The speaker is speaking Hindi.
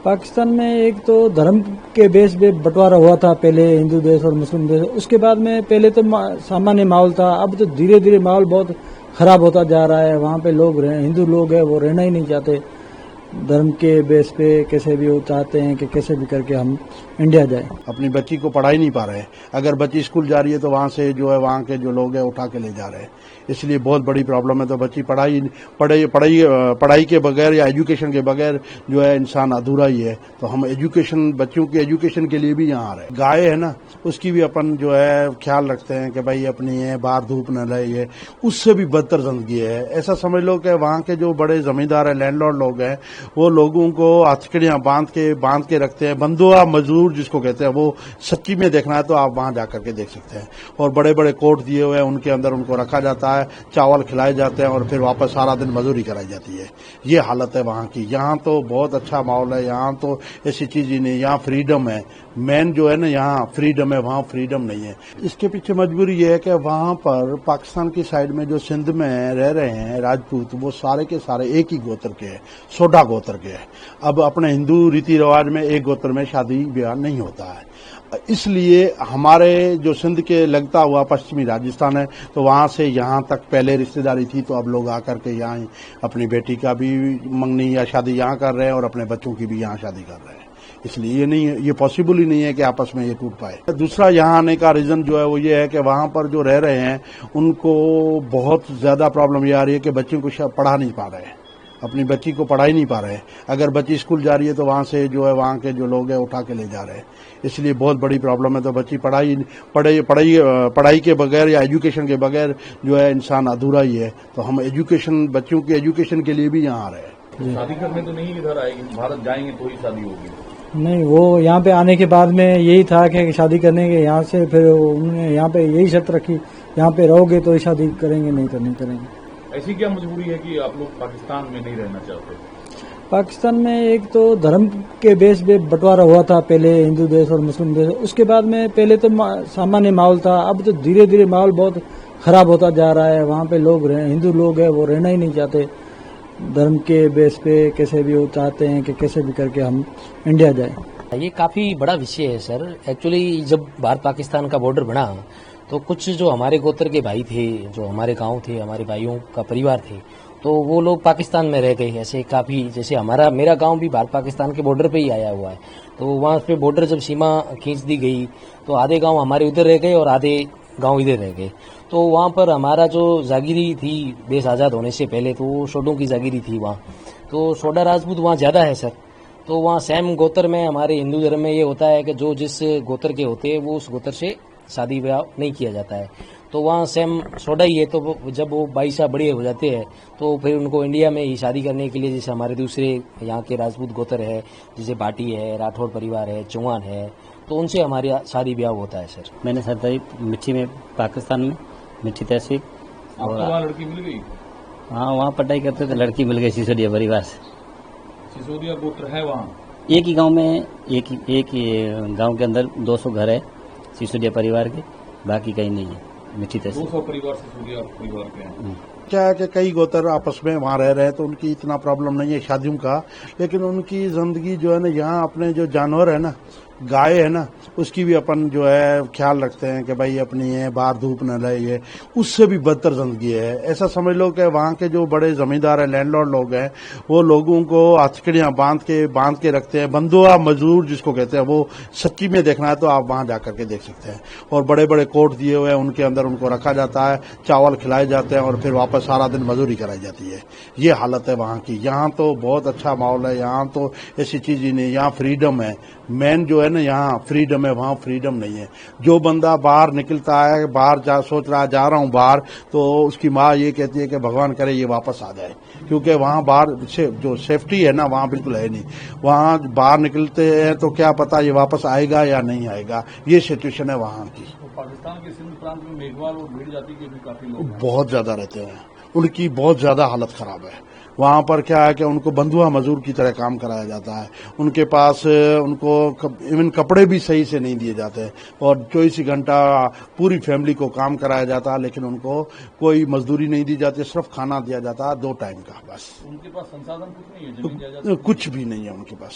पाकिस्तान में एक तो धर्म के बेस पे बंटवारा हुआ था, पहले हिंदू देश और मुस्लिम देश। उसके बाद में पहले तो सामान्य माहौल था, अब तो धीरे धीरे माहौल बहुत खराब होता जा रहा है। वहाँ पे लोग हिंदू लोग हैं, वो रहना ही नहीं चाहते। धर्म के बेस पे कैसे भी वो चाहते हैं कि कैसे भी करके हम इंडिया जाए। अपनी बच्ची को पढ़ा ही नहीं पा रहे हैं। अगर बच्ची स्कूल जा रही है तो वहां से जो है वहां के जो लोग हैं उठा के ले जा रहे हैं, इसलिए बहुत बड़ी प्रॉब्लम है। तो बच्ची पढ़ाई के बगैर या एजुकेशन के बगैर जो है इंसान अधूरा ही है। तो हम एजुकेशन, बच्चों की एजुकेशन के लिए भी यहाँ आ रहे हैं। गाय है ना, उसकी भी अपन जो है ख्याल रखते हैं कि भाई अपनी है, बाहर धूप न रही, उससे भी बदतर जिंदगी है। ऐसा समझ लो कि वहां के जो बड़े जमींदार है, लैंडलॉर्ड लोग हैं, वो लोगों को हथकड़ियां बांध के रखते हैं। बंधुआ मजदूर जिसको कहते हैं, वो सच्ची में देखना है तो आप वहां जाकर के देख सकते हैं। और बड़े बड़े कोर्ट दिए हुए हैं, उनके अंदर उनको रखा जाता है, चावल खिलाए जाते हैं और फिर वापस सारा दिन मजदूरी कराई जाती है। ये हालत है वहां की। यहाँ तो बहुत अच्छा माहौल है, यहाँ तो ऐसी चीज ही नहीं। यहाँ फ्रीडम है, मेन जो है ना, यहाँ फ्रीडम है, वहां फ्रीडम नहीं है। इसके पीछे मजबूरी ये है कि वहां पर पाकिस्तान की साइड में जो सिंध में रह रहे हैं राजपूत, वो सारे के सारे एक ही गोत्र के हैं, सोडा गोत्र के हैं। अब अपने हिंदू रीति रिवाज में एक गोत्र में शादी ब्याह नहीं होता है, इसलिए हमारे जो सिंध के लगता हुआ पश्चिमी राजस्थान है, तो वहां से यहां तक पहले रिश्तेदारी थी। तो अब लोग आकर के यहाँ अपनी बेटी का भी मंगनी या शादी यहाँ कर रहे हैं और अपने बच्चों की भी यहाँ शादी कर रहे हैं। इसलिए ये पॉसिबल ही नहीं है कि आपस में ये टूट पाए। दूसरा यहाँ आने का रीजन जो है वो ये है कि वहां पर जो रह रहे हैं उनको बहुत ज्यादा प्रॉब्लम ये आ रही है कि बच्चों को पढ़ा नहीं पा रहे हैं, अपनी बच्ची को पढ़ा ही नहीं पा रहे हैं। अगर बच्ची स्कूल जा रही है तो वहां से जो है वहां के जो लोग हैं उठा के ले जा रहे हैं, इसलिए बहुत बड़ी प्रॉब्लम है। तो बच्ची पढ़ाई के बगैर या एजुकेशन के बगैर जो है इंसान अधूरा ही है। तो हम एजुकेशन, बच्चों की एजुकेशन के लिए भी यहाँ आ रहे हैं। शादी करने तो नहीं इधर आएगी, भारत जाएंगे तो ही शादी होगी? नहीं, वो यहाँ पे आने के बाद में यही था कि शादी करने के, यहाँ से फिर उन्होंने यहाँ पे यही शर्त रखी, यहाँ पे रहोगे तो ही शादी करेंगे, नहीं तो नहीं करेंगे। ऐसी क्या मजबूरी है कि आप लोग पाकिस्तान में नहीं रहना चाहते? पाकिस्तान में एक तो धर्म के बेस पे बंटवारा हुआ था, पहले हिंदू देश और मुस्लिम देश। उसके बाद में पहले तो सामान्य माहौल था, अब तो धीरे धीरे माहौल बहुत खराब होता जा रहा है। वहाँ पे लोग हिंदू लोग हैं, वो रहना ही नहीं चाहते। धर्म के बेस पे कैसे भी वो चाहते हैं कि कैसे भी करके हम इंडिया जाए। ये काफी बड़ा विषय है सर। एक्चुअली जब भारत पाकिस्तान का बॉर्डर बना तो कुछ जो हमारे गोत्र के भाई थे, जो हमारे गांव थे, हमारे भाइयों का परिवार थे, तो वो लोग पाकिस्तान में रह गए। ऐसे काफी, जैसे मेरा गांव भी भारत पाकिस्तान के बॉर्डर पे ही आया हुआ है। तो वहां पे बॉर्डर जब सीमा खींच दी गई तो आधे गांव हमारे उधर रह गए और आधे गांव इधर रह गए। तो वहां पर हमारा जो जागीरी थी देश आजाद होने से पहले, तो वो सोडों की जागीरी थी वहाँ। तो सोडा राजपूत वहाँ ज्यादा है सर। तो वहाँ सेम गोत्र में, हमारे हिंदू धर्म में ये होता है कि जो जिस गोत्र के होते हैं वो उस गोत्र से शादी ब्याह नहीं किया जाता है। तो वहाँ सेम सोडा ही है। तो जब वो 22 साल बड़े हो जाते हैं तो फिर उनको इंडिया में ही शादी करने के लिए, जैसे हमारे दूसरे यहाँ के राजपूत गोत्र है, जैसे भाटी है, राठौड़ परिवार है, चौहान है, तो उनसे हमारी शादी ब्याह होता है सर। मैंने सरदारी मिट्टी में, पाकिस्तान में मिट्टी तहसील। आपको वहाँ लड़की मिल गई? हाँ, वहाँ पढ़ाई करते थे, लड़की मिल गई सिसोदिया परिवार से। सिसोदिया गोत्र है वहाँ? एक ही गांव में, एक ही गांव के अंदर 200 घर है सिसोदिया परिवार के, बाकी कहीं नहीं है। मिट्टी तहसील 200 परिवार सिसोदिया परिवार के हैं। क्या है कि कई गोत्र आपस में वहां रह रहे हैं तो उनकी इतना प्रॉब्लम नहीं है शादियों का, लेकिन उनकी जिंदगी जो है ना, यहाँ अपने जो जानवर है ना, गाय है ना, उसकी भी अपन जो है ख्याल रखते हैं कि भाई अपनी है, बाहर धूप न रही, उससे भी बदतर जिंदगी है। ऐसा समझ लो कि वहां के जो बड़े जमींदार है, लैंडलॉर्ड लोग हैं, वो लोगों को हथकड़ियां बांध के रखते हैं। बंधुआ मजदूर जिसको कहते हैं, वो सच्ची में देखना है तो आप वहां जाकर के देख सकते हैं। और बड़े बड़े कोर्ट दिए हुए हैं, उनके अंदर उनको रखा जाता है, चावल खिलाए जाते हैं और फिर वापस सारा दिन मजदूरी कराई जाती है। ये हालत है वहां की। यहाँ तो बहुत अच्छा माहौल है, यहाँ तो ऐसी चीज ही नहीं। यहाँ फ्रीडम है, मेन जो है ना, यहाँ फ्रीडम है, वहां फ्रीडम नहीं है। जो बंदा बाहर निकलता है, बाहर सोच रहा है जा रहा हूं बाहर, तो उसकी माँ ये कहती है कि भगवान करे ये वापस आ जाए, क्योंकि वहां बाहर से जो सेफ्टी है ना, वहां बिल्कुल है नहीं। वहां बाहर निकलते हैं तो क्या पता ये वापस आएगा या नहीं आएगा, ये सिचुएशन है वहां की। तो पाकिस्तान के सिंध प्रांत में मेघवाल और भीड़ जाति के भी काफी लोग बहुत ज्यादा रहते हैं, उनकी बहुत ज्यादा हालत खराब है। वहां पर क्या है कि उनको बंधुआ मजदूर की तरह काम कराया जाता है। उनके पास उनको इवन कपड़े भी सही से नहीं दिए जाते और 24 घंटा पूरी फैमिली को काम कराया जाता है, लेकिन उनको कोई मजदूरी नहीं दी जाती, सिर्फ खाना दिया जाता है 2 टाइम का, बस। उनके पास संसाधन कुछ नहीं है, जमीन जायदाद कुछ भी नहीं है उनके पास।